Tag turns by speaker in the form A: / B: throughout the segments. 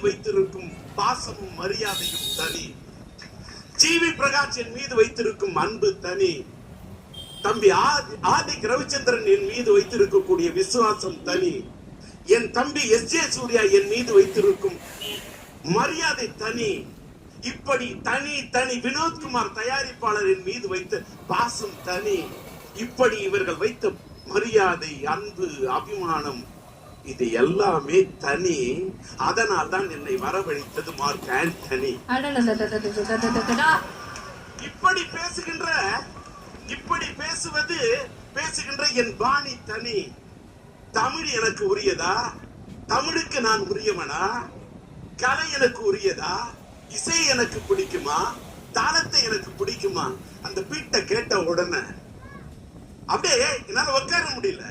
A: வைத்திருக்கும் பாசமும் மரியாதையும் தனி. ஜிவி பிரகாஷ் என் மீது வைத்திருக்கும் அன்பு தனி. தம்பி ஆதி ரவிச்சந்திரன் என் மீது வைத்திருக்கக்கூடிய விசுவாசம் தனி. என் தம்பி எஸ்.ஜே. சூர்யா என் மீது வைத்திருக்கும் மரியாதை தனி. இப்படி தனி தனி. வினோத்குமார் தயாரிப்பாளர் என் மீது வைத்த பாசம் தனி. இப்படி இவர்கள் வைத்த மரியாதை, அன்பு, அபிமானம், இது எல்லாமே தனி. அதனால் தான் என்னை வரவழைத்தது மார்க் ஆண்டனி. இப்படி பேசுகின்ற என் பாணி தனி. தமிழ் எனக்கு உரியதா? தமிழுக்கு நான் உரியவனா? கலை எனக்கு உரியதா? இசை எனக்கு பிடிக்குமா? தாளத்தை எனக்கு பிடிக்குமா? அந்த பீட்டை கேட்ட உடனே அப்படியே என்னால உட்கார முடியல.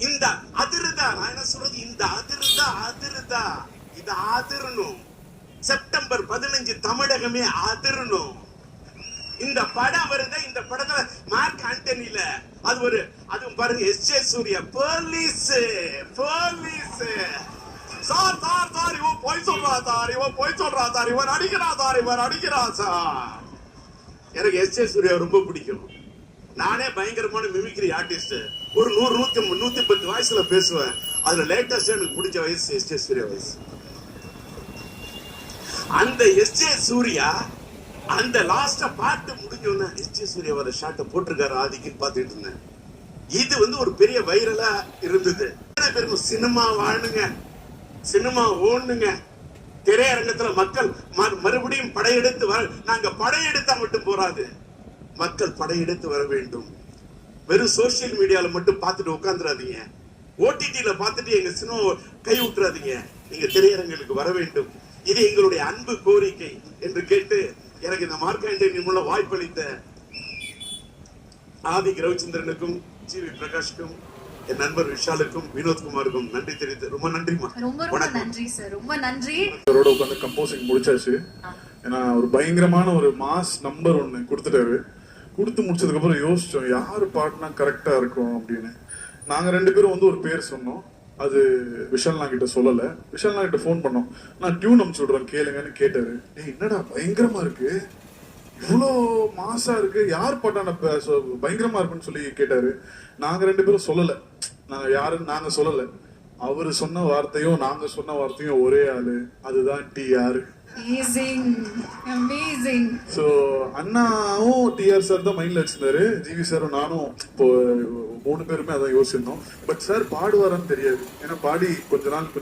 A: இந்த அதிர்தா, நான் என்ன சொல்றது, இந்த அதிர்தா இது அதிரணும். செப்டம்பர் 15 தமிழகமே அதிரணும். இந்த படம் வருது. இந்த படத்துல மார்க் ஆண்டனில அது பாருங்க, எஸ்.ஜே. சூர்யா போலீஸ் சார் இவன் போய் சொல்றா சார் இவன் அடிக்கிறா சார். எனக்கு எஸ்.ஜே. சூர்யா ரொம்ப பிடிக்கும். நானே பயங்கரமான மிமிக்ரி ஆர்டிஸ்ட். ஒரு 100-110 வயசுல பேசுவேன். அதுல லேட்டஸ்ட் எனக்கு பிடிச்ச வயசு எஸ்.ஜே. சூர்யா வயசு. அந்த எஸ்.ஜே. சூர்யா அந்த லாஸ்டா பாட்டு முடிஞ்சோன்னா எஸ்.ஜே. சூர்யா வர ஷாட்டை போட்டிருக்காரு ஆதிக்குன்னு பார்த்துட்டு இருந்தேன். இது ஒரு பெரிய வைரலா இருந்தது. சினிமா வாழுங்க, சினிமா ஓடுங்க. திரையரங்கத்துல மக்கள் மறுபடியும் படையெடுத்து நாங்க படையெடுத்தா மட்டும் போறாது, மக்கள் படையெடுத்து வர வேண்டும். வெறும் சோசியல் மீடியால மட்டும் பார்த்துட்டு உட்காந்துடாதீங்க. ஓடிடில பார்த்துட்டு எங்க சினிமா கை விட்டுறாதீங்க. நீங்க திரையரங்களுக்கு வர வேண்டும். இது எங்களுடைய அன்பு கோரிக்கை என்று கேட்டு எனக்கு இந்த மார்க் ஆண்டனி மூலம் வாய்ப்பளித்த ஆதி ரவிச்சந்திரனுக்கும் ஜிவி பிரகாஷ்க்கும் என் நண்பர் விஷாலுக்கும் வினோத்குமாருக்கும் நன்றி தெரிவித்து ரொம்ப நன்றிமா.
B: ரொம்ப நன்றி சார், ரொம்ப நன்றி.
C: அவரோட உட்காந்து கம்போசிங் முடிச்சாச்சு. ஏன்னா ஒரு பயங்கரமான ஒரு மாஸ் நம்பர் ஒன்று கொடுத்துட்டாரு. கொடுத்து முடிச்சதுக்கு அப்புறம் யோசிச்சோம் யாரு பாடினா கரெக்டா இருக்கும் அப்படின்னு. நாங்க 2 பேரும் ஒரு பேர் சொன்னோம். அது விஷால்னா கிட்ட சொல்லல. விஷால்னா கிட்ட ஃபோன் பண்ணோம். நான் டியூன் அனுப்பிச்சு விடுறேன் கேளுங்கன்னு கேட்டாரு. என்னடா பயங்கரமா இருக்கு, இவ்வளோ மாசா இருக்கு, யார் பாட்டான பயங்கரமா இருக்குன்னு சொல்லி கேட்டாரு. நாங்க 2 பேரும் சொல்லல, நாங்க சொல்லல. அவரு சொன்ன வார்த்தையும் நாங்க சொன்ன வார்த்தையும் ஒரே ஆளு, அதுதான் டிஆர். சோ அண்ணாவும் டிஆர் சார் தான் மைண்ட்ல வச்சிருந்தாரு. ஜிவி சாரும் நானும் இப்போ 3 பேருமே அதான் யோசிச்சிருந்தோம். பட் சார் பாடுவாரான்னு தெரியாது. ஏன்னா பாடி கொஞ்ச நாள்